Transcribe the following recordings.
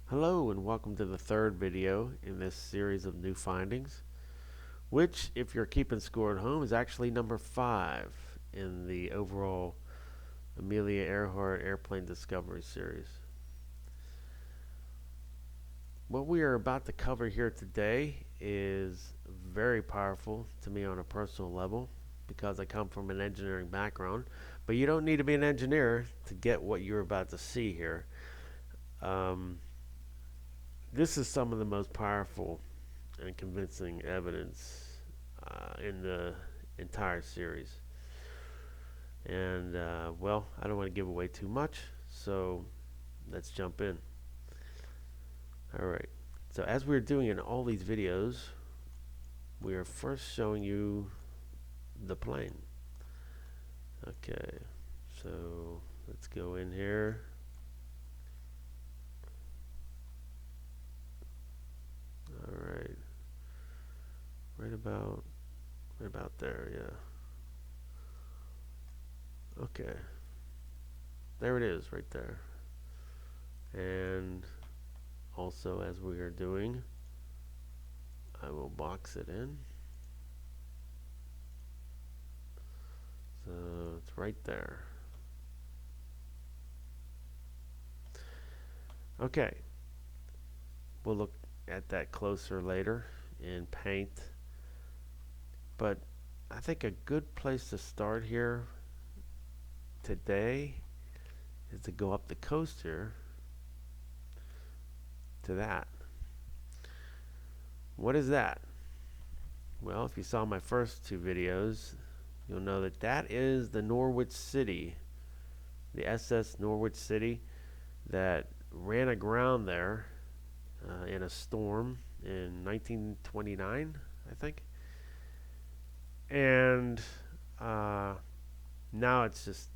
Hello and welcome to the third video in this series of new findings, which, if you're keeping score at home, is actually number 5 in the overall Amelia Earhart airplane discovery series. What we are about to cover here today is very powerful to me on a personal level because I come from an engineering background, but you don't need to be an engineer to get what you're about to see here. This is some of the most powerful and convincing evidence in the entire series. And, well, I don't want to give away too much, so let's jump in. Alright, so as we're doing in all these videos, we are first showing you the plane. Okay, so let's go in here. Alright, right about there, yeah. Okay, there it is right there. And also, as we are doing, I will box it in. So it's right there. Okay, we'll look at that closer later in paint, but I think a good place to start here today is to go up the coast here to that. What is that? Well, if you saw my first two videos, you'll know that that is the Norwich City, the SS Norwich City that ran aground there in a storm in 1929, I think. And now it's just,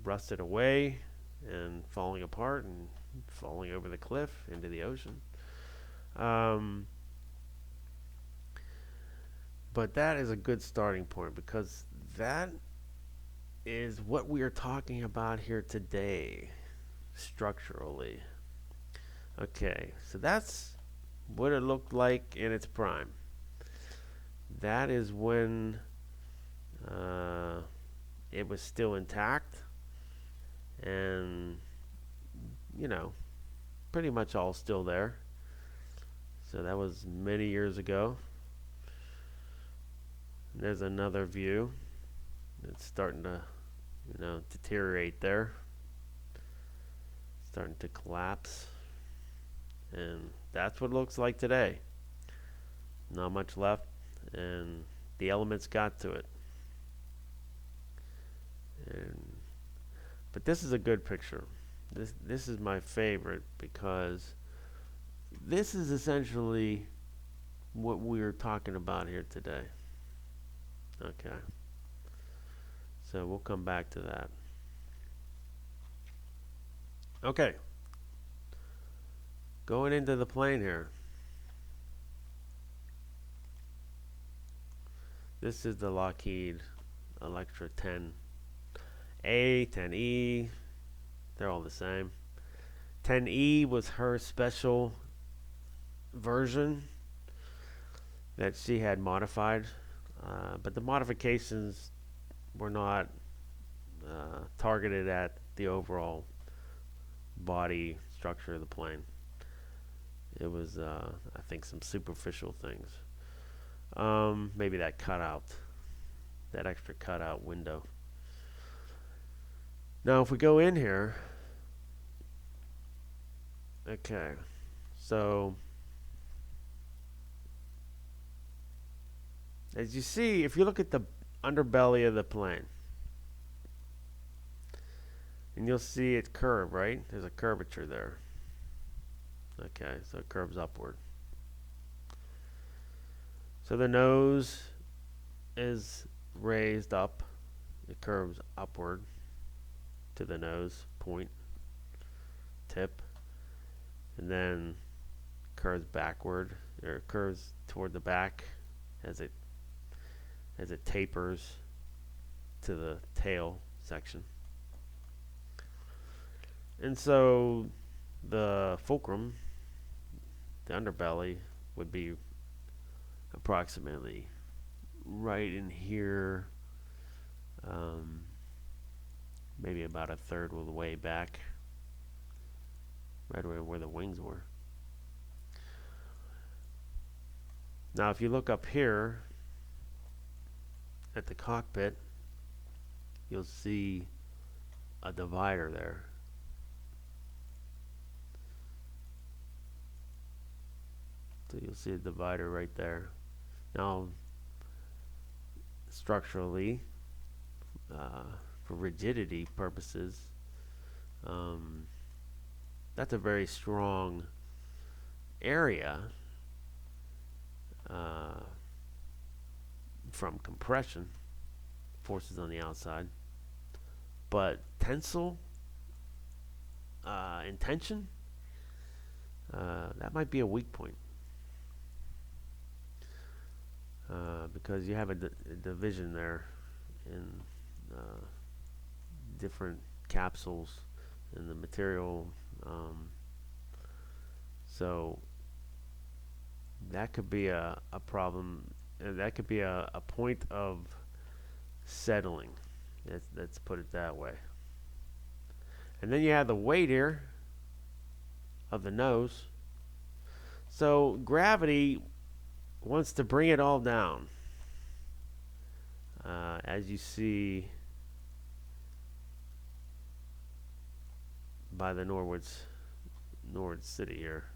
rusted away and falling apart and falling over the cliff into the ocean. But that is a good starting point because that is what we are talking about here today, structurally. Okay, so that's what it looked like in its prime. That is when it was still intact and, pretty much all still there. So that was many years ago. There's another view. It's starting to, deteriorate there. Starting to collapse. And that's what it looks like today. Not much left, and the elements got to it. But this is a good picture. This is my favorite because this is essentially what we're talking about here today. Okay. So we'll come back to that. Okay. Going into the plane here. This is the Lockheed Electra 10A, 10E. They're all the same. 10E was her special version that she had modified. But the modifications were not targeted at the overall body structure of the plane. It was, I think, some superficial things. Maybe that extra cutout window. Now, if we go in here, okay, so as you see, if you look at the underbelly of the plane, and you'll see it curve, right? There's a curvature there. Okay, so it curves upward. So the nose is raised up. It curves upward to the nose point, tip, and then curves backward, or curves toward the back as it tapers to the tail section. And so the fulcrum, the underbelly, would be approximately right in here, maybe about a third of the way back, right where the wings were. Now if you look up here at the cockpit, you'll see a divider there. So you'll see a divider right there. Now, structurally, for rigidity purposes, that's a very strong area from compression forces on the outside. But tensile and tension, that might be a weak point. Because you have a division there in different capsules in the material, so that could be a problem. That could be a point of settling. Let's put it that way. And then you have the weight here of the nose. So gravity wants to bring it all down, as you see by the Norwood City here.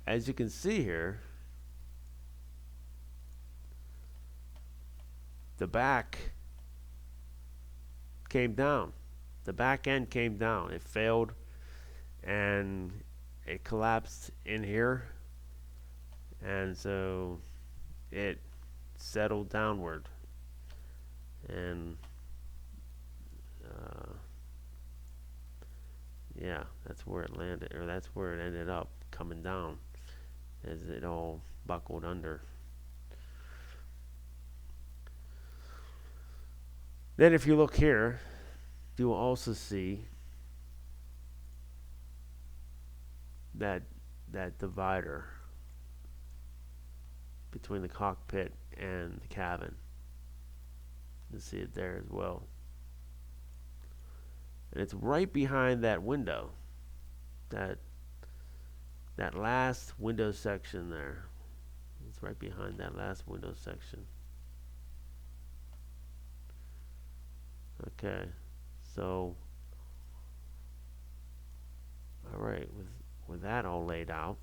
As you can see here, the back came down. The back end came down. It failed and it collapsed in here. And so it settled downward, and yeah, that's where it landed, or that's where it ended up coming down as it all buckled under. Then if you look here, you will also see that divider between the cockpit and the cabin. You see it there as well. And it's right behind that window. That last window section there. It's right behind that last window section. Okay. So alright, with that all laid out,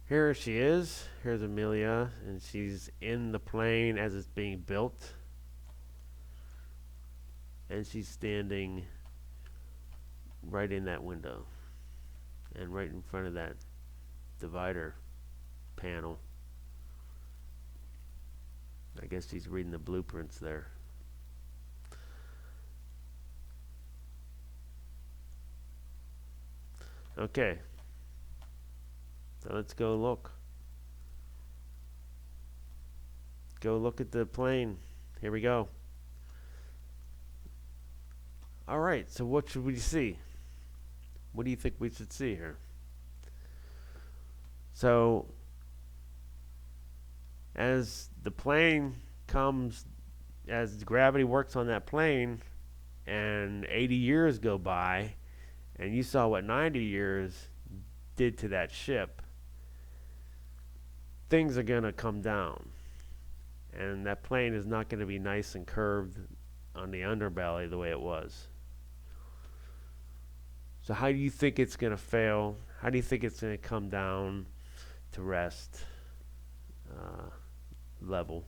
here she is. Here's Amelia, and she's in the plane as it's being built. And she's standing right in that window and right in front of that divider panel. I guess she's reading the blueprints there. Okay. So let's go look. Go look at the plane. Here we go. Alright, so what should we see? What do you think we should see here? So, as the plane comes, as gravity works on that plane, and 80 years go by, and you saw what 90 years did to that ship, things are going to come down. And that plane is not going to be nice and curved on the underbelly the way it was. So how do you think it's going to fail? How do you think it's going to come down to rest level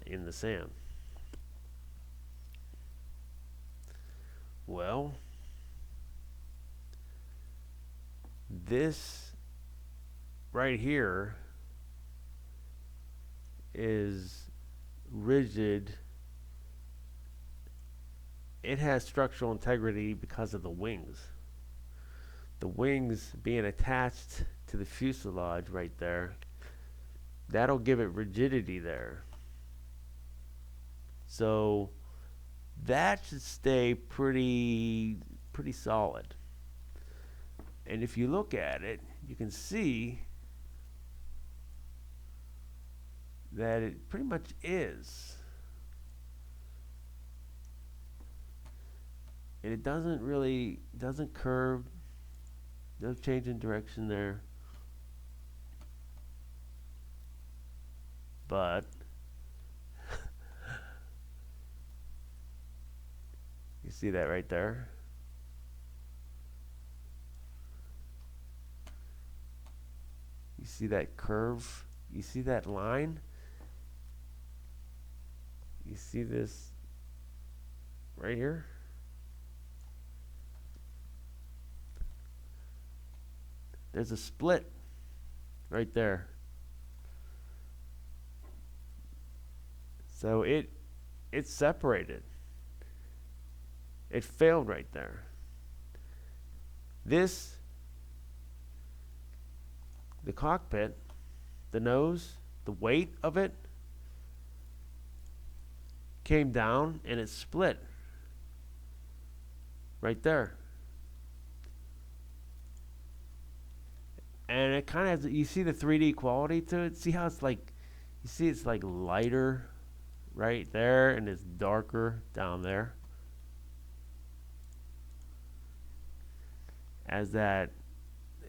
in the sand? Well, this right here is rigid. It has structural integrity because of the wings. The wings being attached to the fuselage right there, that'll give it rigidity there. So that should stay pretty solid. And if you look at it, you can see that it pretty much is. And it doesn't curve, no change in direction there. But you see that right there? You see that curve? You see that line? You see this right here? There's a split right there. So it's separated. It failed right there. This, the cockpit, the nose, the weight of it came down and it split right there. And it kind of has, you see the 3D quality to it? See how it's like, you see it's like lighter right there and it's darker down there. As that,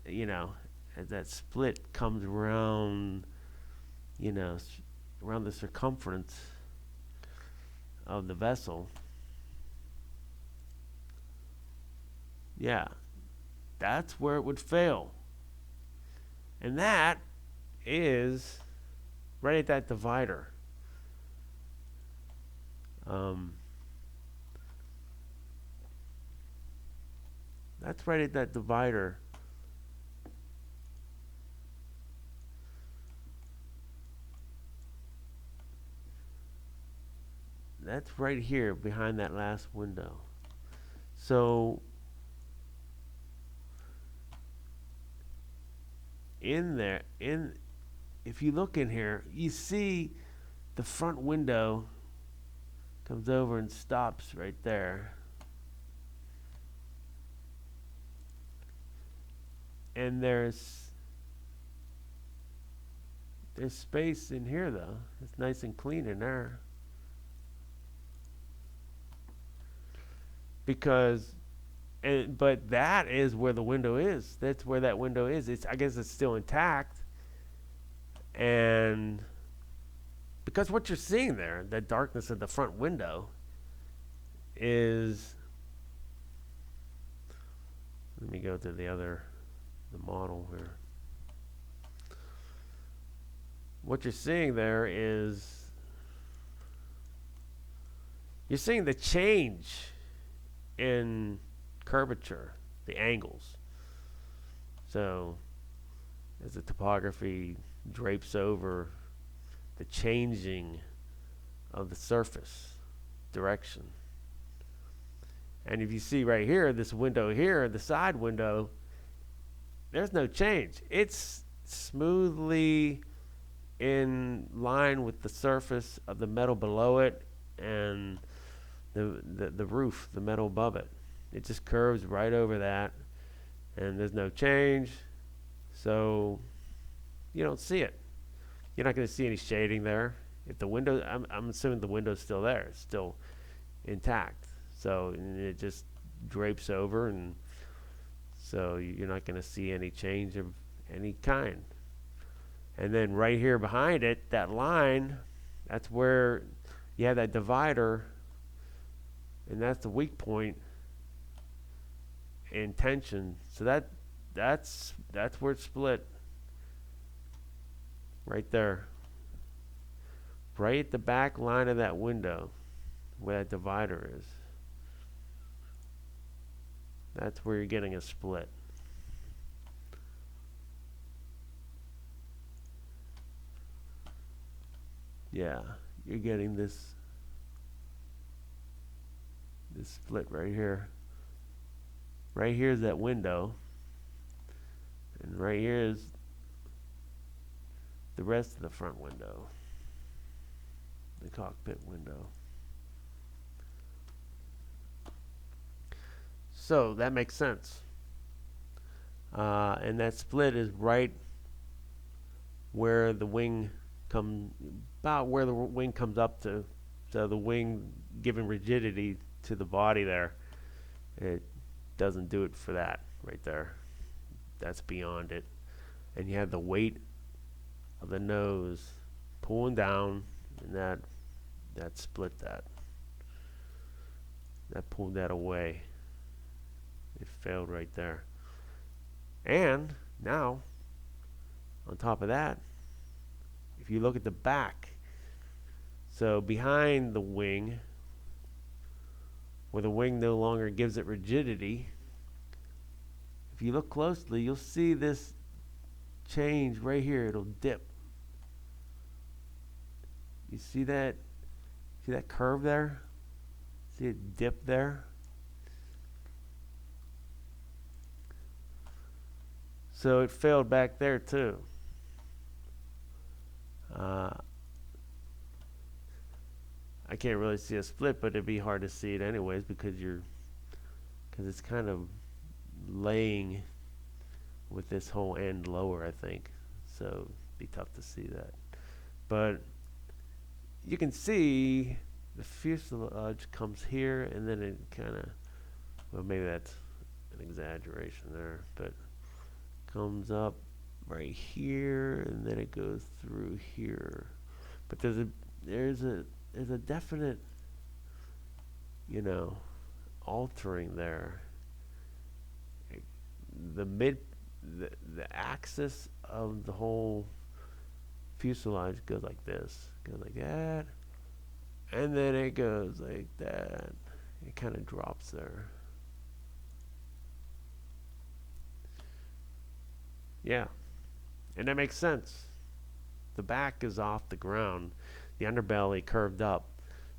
as that split comes around, around the circumference of the vessel. Yeah, that's where it would fail. And that is right at that divider. That's right at that divider. That's right here behind that last window. So in there, if you look in here, you see the front window comes over and stops right there. And there's space in here though. It's nice and clean in there. But that is where the window is. That's where that window is. I guess it's still intact. And because what you're seeing there, that darkness of the front window, is, let me go to the model here. What you're seeing there is, you're seeing the change in curvature, the angles. So as the topography drapes over the changing of the surface direction. And if you see right here, this window here, the side window, there's no change. It's smoothly in line with the surface of the metal below it and the roof, the metal above it. It just curves right over that, and there's no change, so you don't see it. You're not going to see any shading there. If the window, I'm assuming the window's still there, it's still intact. So it just drapes over, and so you're not going to see any change of any kind. And then right here behind it, that line, that's where you have that divider, and that's the weak point in tension. So that's where it's split. Right there. Right at the back line of that window, where that divider is. That's where you're getting a split. Yeah, you're getting this split right here. Right here is that window, and right here is the rest of the front window, the cockpit window. So that makes sense. And that split is right where the wing about where the wing comes up to. So the wing giving rigidity to the body there. It doesn't do it for that right there. That's beyond it. And you have the weight of the nose pulling down, and that split that. That pulled that away. It failed right there. And now, on top of that, if you look at the back, so behind the wing, where the wing no longer gives it rigidity, if you look closely, you'll see this change right here. It'll dip. You see that? See that curve there? See it dip there? So it failed back there too. I can't really see a split, but it'd be hard to see it anyways because it's kind of laying with this whole end lower, I think. So it'd be tough to see that. But you can see the fuselage comes here, and then it kind of, well, maybe that's an exaggeration there, but comes up right here, and then it goes through here. But there's a definite, altering there. The axis of the whole fuselage goes like this, goes like that, and then it goes like that. It kind of drops there. Yeah, and that makes sense. The back is off the ground, the underbelly curved up,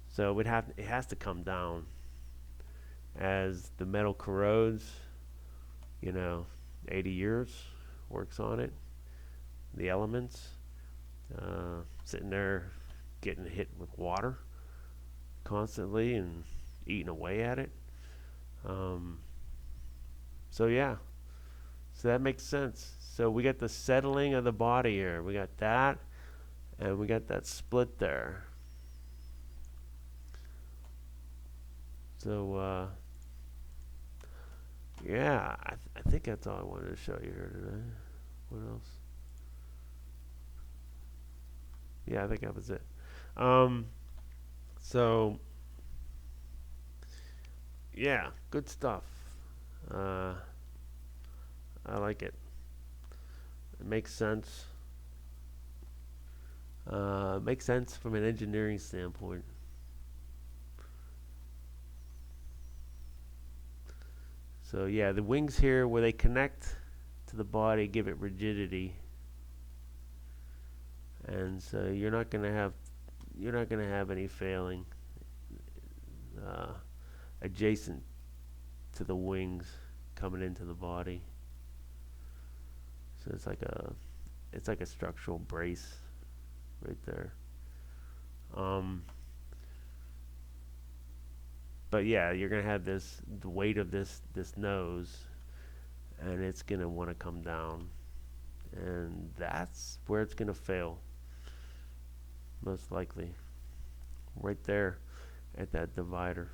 so it has to come down as the metal corrodes. 80 years works on it. The elements sitting there getting hit with water constantly and eating away at it. So yeah, so that makes sense. So we got the settling of the body here. We got that, and we got that split there. So yeah, I think that's all I wanted to show you here today. What else? Yeah, I think that was it. So yeah, good stuff. I like it. It makes sense. Makes sense from an engineering standpoint. So yeah, the wings here where they connect to the body give it rigidity, and so you're not gonna have any failing adjacent to the wings coming into the body. So it's like a structural brace right there. But yeah, you're gonna have the weight of this nose, and it's gonna want to come down, and that's where it's gonna fail, most likely, right there at that divider.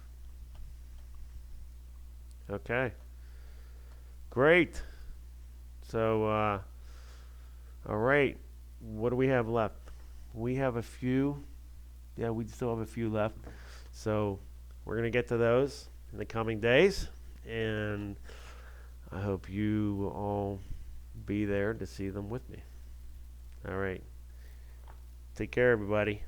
Okay, great. So all right, what do we have left? We have a few. Yeah, we still have a few left. So we're going to get to those in the coming days, and I hope you will all be there to see them with me. All right. Take care, everybody.